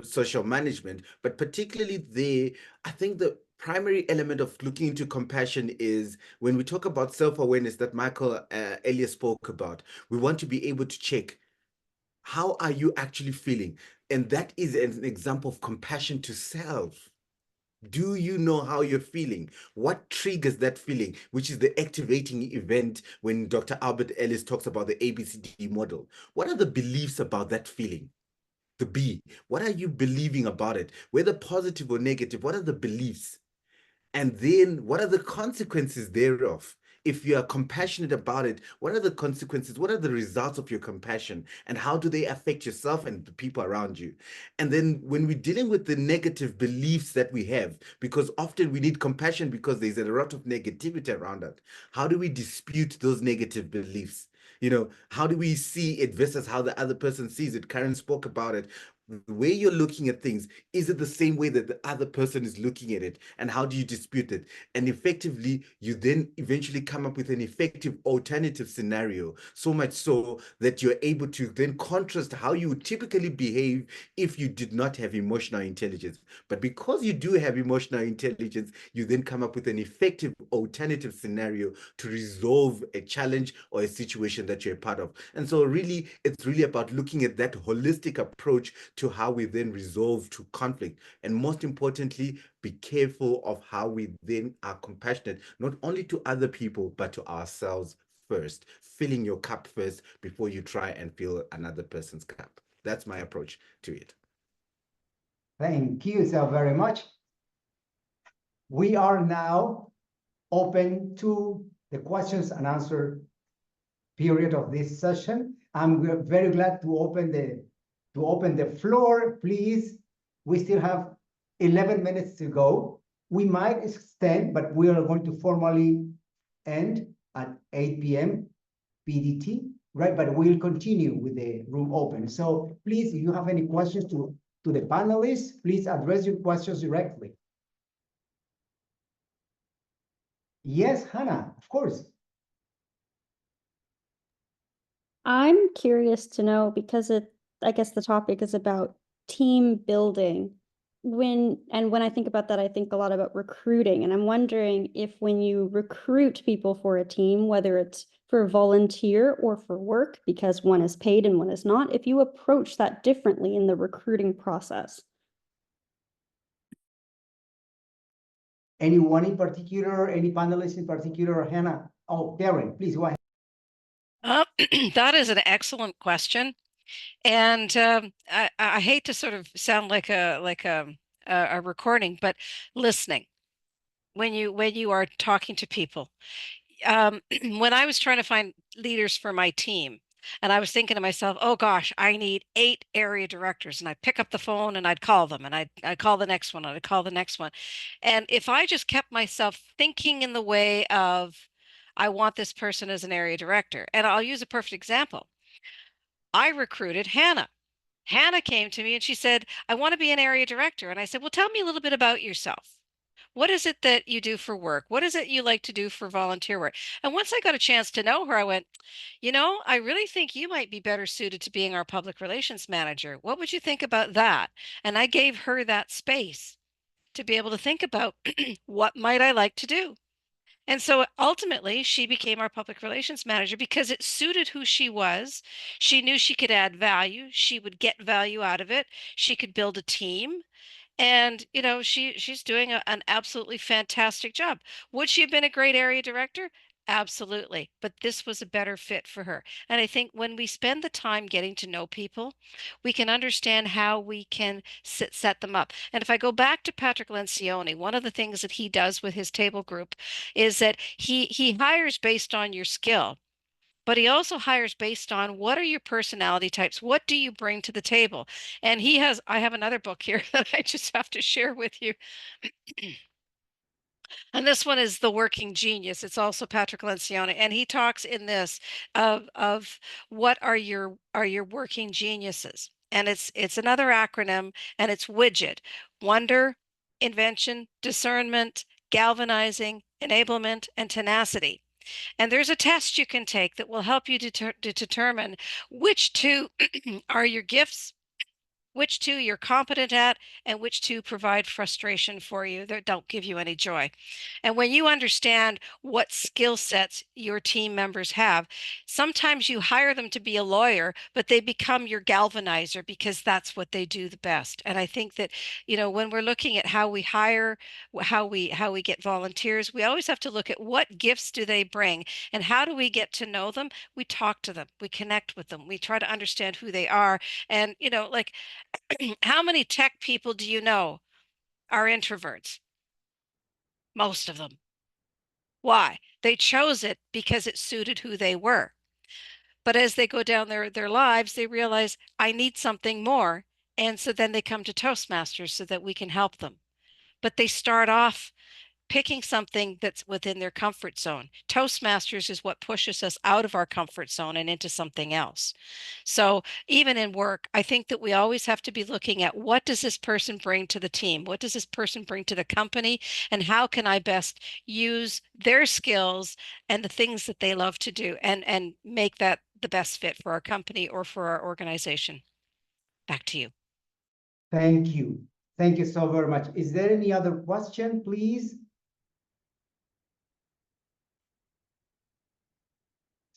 social management. But particularly there, I think the primary element of looking into compassion is when we talk about self-awareness that Michael earlier spoke about, we want to be able to check, how are you actually feeling? And that is an example of compassion to self. Do you know how you're feeling? What triggers that feeling, which is the activating event when Dr. Albert Ellis talks about the ABCD model? What are the beliefs about that feeling? The B, what are you believing about it? Whether positive or negative, what are the beliefs? And then what are the consequences thereof? If you are compassionate about it, what are the consequences? What are the results of your compassion? And how do they affect yourself and the people around you? And then when we're dealing with the negative beliefs that we have, because often we need compassion because there's a lot of negativity around it, how do we dispute those negative beliefs? How do we see it versus how the other person sees it? Karen spoke about it. The way you're looking at things, is it the same way that the other person is looking at it? And how do you dispute it? And effectively, you then eventually come up with an effective alternative scenario, so much so that you're able to then contrast how you would typically behave if you did not have emotional intelligence. But because you do have emotional intelligence, you then come up with an effective alternative scenario to resolve a challenge or a situation that you're a part of. And so really, it's really about looking at that holistic approach to how we then resolve to conflict. And most importantly, be careful of how we then are compassionate, not only to other people, but to ourselves first, filling your cup first before you try and fill another person's cup. That's my approach to it. Thank you so very much. We are now open to the questions and answer period of this session. And we're very glad to open the floor, please. We still have 11 minutes to go. We might extend, but we are going to formally end at 8 p.m. PDT, right? But we'll continue with the room open. So please, if you have any questions to the panelists, please address your questions directly. Yes, Hannah, of course. I'm curious to know, because I guess the topic is about team building. When I think about that, I think a lot about recruiting. And I'm wondering if when you recruit people for a team, whether it's for volunteer or for work, because one is paid and one is not, if you approach that differently in the recruiting process. Anyone in particular, any panelists in particular, Hannah? Oh, Darren, please go ahead. That is an excellent question. And I hate to sort of sound like a recording, but listening when you are talking to people. When I was trying to find leaders for my team, and I was thinking to myself, oh gosh, I need 8 area directors, and I'd pick up the phone and I'd call them, and I'd call the next one, and I'd call the next one. And if I just kept myself thinking in the way of, I want this person as an area director, and I'll use a perfect example. I recruited Hannah. Hannah came to me and she said, I want to be an area director. And I said, well, tell me a little bit about yourself. What is it that you do for work? What is it you like to do for volunteer work? And once I got a chance to know her, I went, I really think you might be better suited to being our public relations manager. What would you think about that? And I gave her that space to be able to think about what might I like to do. And so ultimately, she became our public relations manager because it suited who she was. She knew she could add value. She would get value out of it. She could build a team. And, she's doing an absolutely fantastic job. Would she have been a great area director? Absolutely. But this was a better fit for her. And I think when we spend the time getting to know people, we can understand how we can set them up. And if I go back to Patrick Lencioni, one of the things that he does with his table group is that he hires based on your skill. But he also hires based on what are your personality types? What do you bring to the table? And I have another book here that I just have to share with you. And this one is The Working Genius. It's also Patrick Lencioni. And he talks in this of what are your working geniuses? And it's another acronym, and it's WIDGET: wonder, invention, discernment, galvanizing, enablement, and tenacity. And there's a test you can take that will help you to determine which two are your gifts, which two you're competent at, and which two provide frustration for you that don't give you any joy. And when you understand what skill sets your team members have, sometimes you hire them to be a lawyer, but they become your galvanizer because that's what they do the best. And I think that, when we're looking at how we hire, how we get volunteers, we always have to look at what gifts do they bring and how do we get to know them? We talk to them, we connect with them, we try to understand who they are. And, how many tech people do you know are introverts? Most of them. Why? They chose it because it suited who they were. But as they go down their lives, they realize, I need something more. And so then they come to Toastmasters so that we can help them. But they start off picking something that's within their comfort zone. Toastmasters is what pushes us out of our comfort zone and into something else. So even in work, I think that we always have to be looking at what does this person bring to the team? What does this person bring to the company? And how can I best use their skills and the things that they love to do and make that the best fit for our company or for our organization? Back to you. Thank you. Thank you so very much. Is there any other question, please?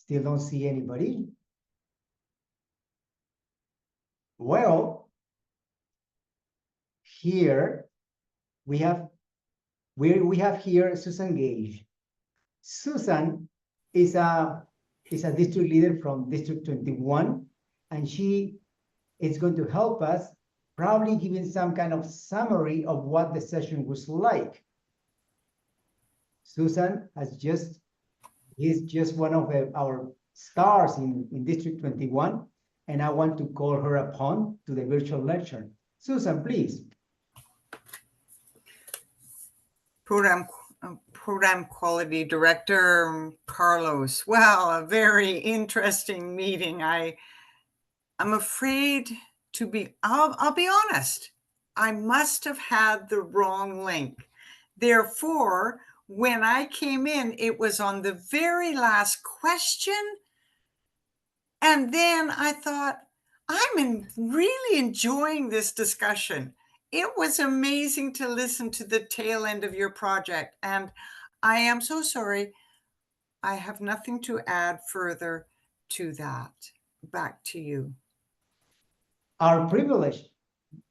Still don't see anybody. Well, here we have here Susan Gage. Susan is a district leader from District 21, and she is going to help us, probably giving some kind of summary of what the session was like. Susan is just one of our stars in District 21, and I want to call her upon to the virtual lecture. Susan, please. Program Program Quality Director, Carlos. Well, a very interesting meeting. I'm afraid to be, I'll be honest, I must have had the wrong link. Therefore, when I came in, it was on the very last question. And then I thought, really enjoying this discussion. It was amazing to listen to the tail end of your project. And I am so sorry. I have nothing to add further to that. Back to you. Our privilege.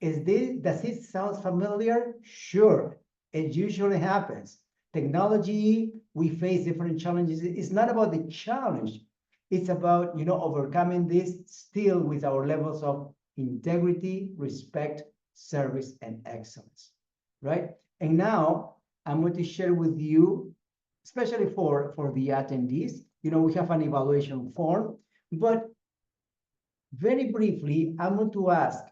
Does it sound familiar? Sure, it usually happens. Technology, we face different challenges. It's not about the challenge. It's about, overcoming this still with our levels of integrity, respect, service, and excellence, right? And now I'm going to share with you, especially for the attendees, we have an evaluation form, but very briefly, I'm going to ask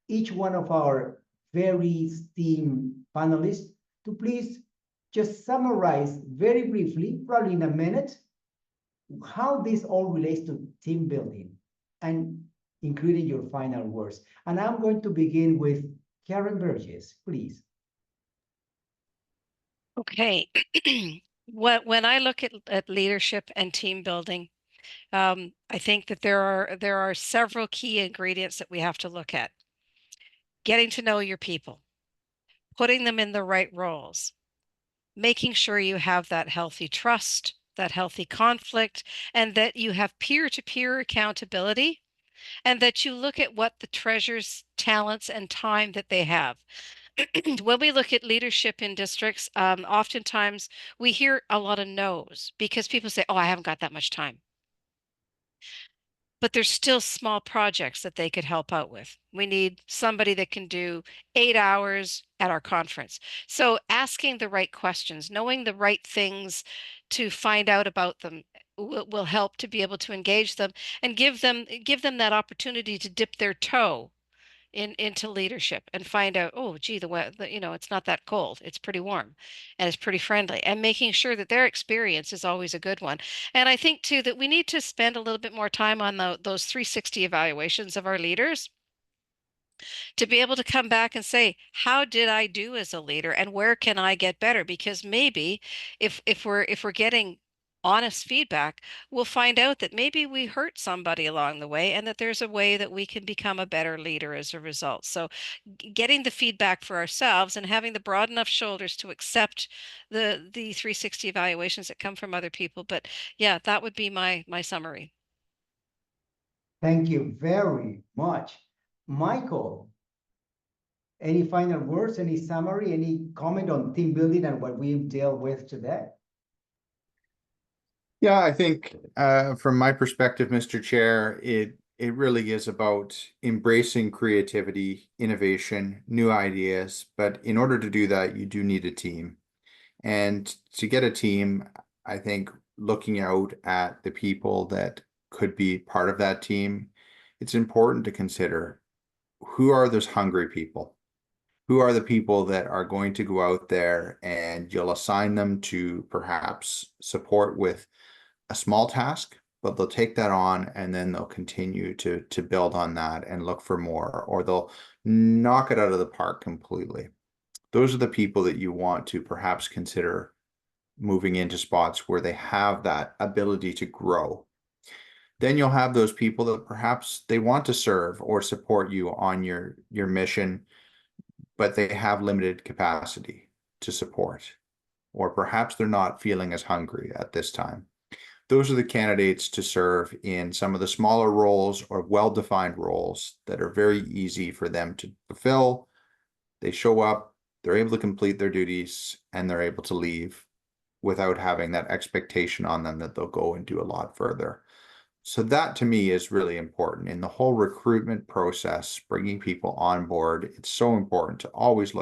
each one of our very esteemed panelists to please just summarize very briefly, probably in a minute, how this all relates to team building and including your final words. And I'm going to begin with Karen Burgess, please. Okay. When I look at leadership and team building, I think that there are several key ingredients that we have to look at. Getting to know your people, putting them in the right roles, making sure you have that healthy trust, that healthy conflict, and that you have peer-to-peer accountability, and that you look at what the treasures, talents, and time that they have. When we look at leadership in districts, oftentimes we hear a lot of no's because people say, oh, I haven't got that much time. But there's still small projects that they could help out with. We need somebody that can do 8 hours at our conference. So asking the right questions, knowing the right things to find out about them will help to be able to engage them and give them that opportunity to dip their toe into leadership and find out, oh, gee, it's not that cold. It's pretty warm and it's pretty friendly, and making sure that their experience is always a good one. And I think too that we need to spend a little bit more time on those 360 evaluations of our leaders to be able to come back and say, how did I do as a leader and where can I get better? Because maybe if we're getting honest feedback, we'll find out that maybe we hurt somebody along the way and that there's a way that we can become a better leader as a result. So getting the feedback for ourselves and having the broad enough shoulders to accept the 360 evaluations that come from other people. But yeah, that would be my summary. Thank you very much. Michael, any final words, any summary, any comment on team building and what we've dealt with today? Yeah, I think from my perspective, Mr. Chair, it really is about embracing creativity, innovation, new ideas. But in order to do that, you do need a team. And to get a team, I think looking out at the people that could be part of that team, it's important to consider who are those hungry people? Who are the people that are going to go out there and you'll assign them to perhaps support with a small task, but they'll take that on and then they'll continue to build on that and look for more, or they'll knock it out of the park completely. Those are the people that you want to perhaps consider moving into spots where they have that ability to grow. Then you'll have those people that perhaps they want to serve or support you on your mission, but they have limited capacity to support, or perhaps they're not feeling as hungry at this time. Those are the candidates to serve in some of the smaller roles or well-defined roles that are very easy for them to fulfill. They show up, they're able to complete their duties, and they're able to leave without having that expectation on them that they'll go and do a lot further. So that to me is really important in the whole recruitment process, bringing people on board. It's so important to always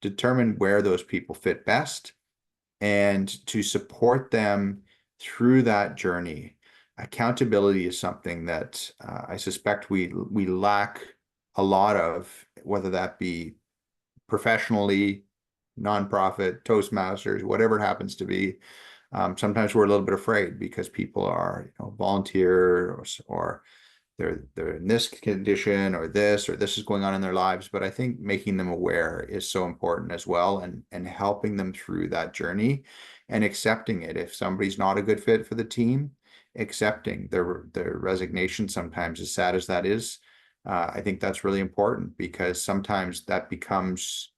determine where those people fit best and to support them through that journey. Accountability is something that I suspect we lack a lot of, whether that be professionally, nonprofit, Toastmasters, whatever it happens to be. Sometimes we're a little bit afraid because people are, volunteer or they're in this condition or this is going on in their lives. But I think making them aware is so important as well, and helping them through that journey and accepting it. If somebody's not a good fit for the team, accepting their resignation, sometimes as sad as that is. I think that's really important, because sometimes that becomes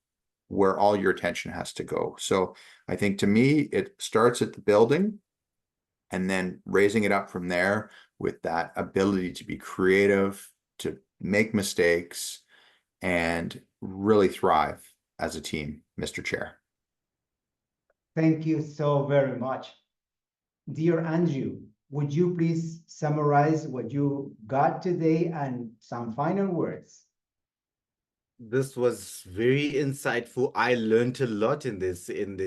where all your attention has to go. So I think, to me, it starts at the building and then raising it up from there with that ability to be creative, to make mistakes, and really thrive as a team, Mr. Chair. Thank you so very much. Dear Andrew, would you please summarize what you got today and some final words? This was very insightful. I learned a lot in this, in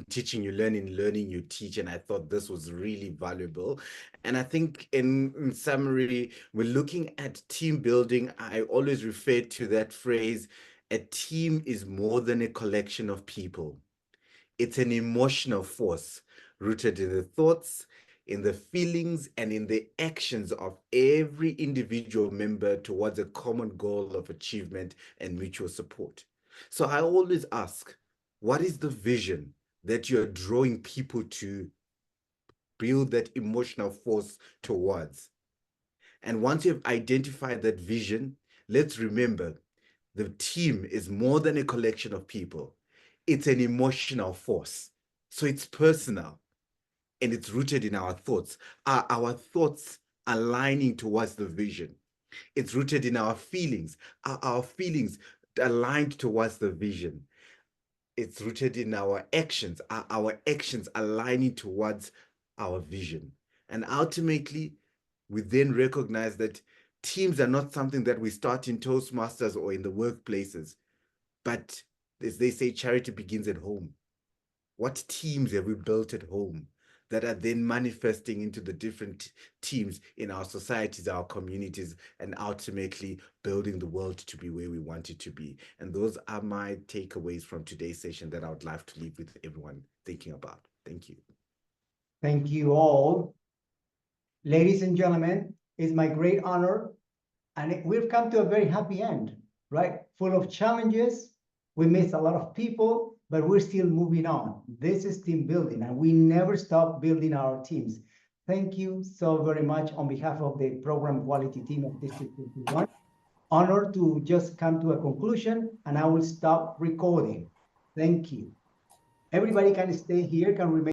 teaching you learn, in learning you teach, and I thought this was really valuable. And I think in summary, we're looking at team building. I always refer to that phrase, a team is more than a collection of people. It's an emotional force rooted in the thoughts, in the feelings, and in the actions of every individual member towards a common goal of achievement and mutual support. So I always ask, what is the vision that you're drawing people to build that emotional force towards? And once you've identified that vision, let's remember the team is more than a collection of people. It's an emotional force. So it's personal, and it's rooted in our thoughts. Are our thoughts aligning towards the vision? It's rooted in our feelings. Are our feelings aligned towards the vision? It's rooted in our actions. Are our actions aligning towards our vision? And ultimately, we then recognize that teams are not something that we start in Toastmasters or in the workplaces, but as they say, charity begins at home. What teams have we built at home that are then manifesting into the different teams in our societies, our communities, and ultimately building the world to be where we want it to be? And those are my takeaways from today's session that I would like to leave with everyone thinking about. Thank you. Thank you all. Ladies and gentlemen, it's my great honor, and we've come to a very happy end, right? Full of challenges. We miss a lot of people, but we're still moving on. This is team building, and we never stop building our teams. Thank you so very much on behalf of the program quality team of District 51. Honored to just come to a conclusion, and I will stop recording. Thank you. Everybody can stay here, can remain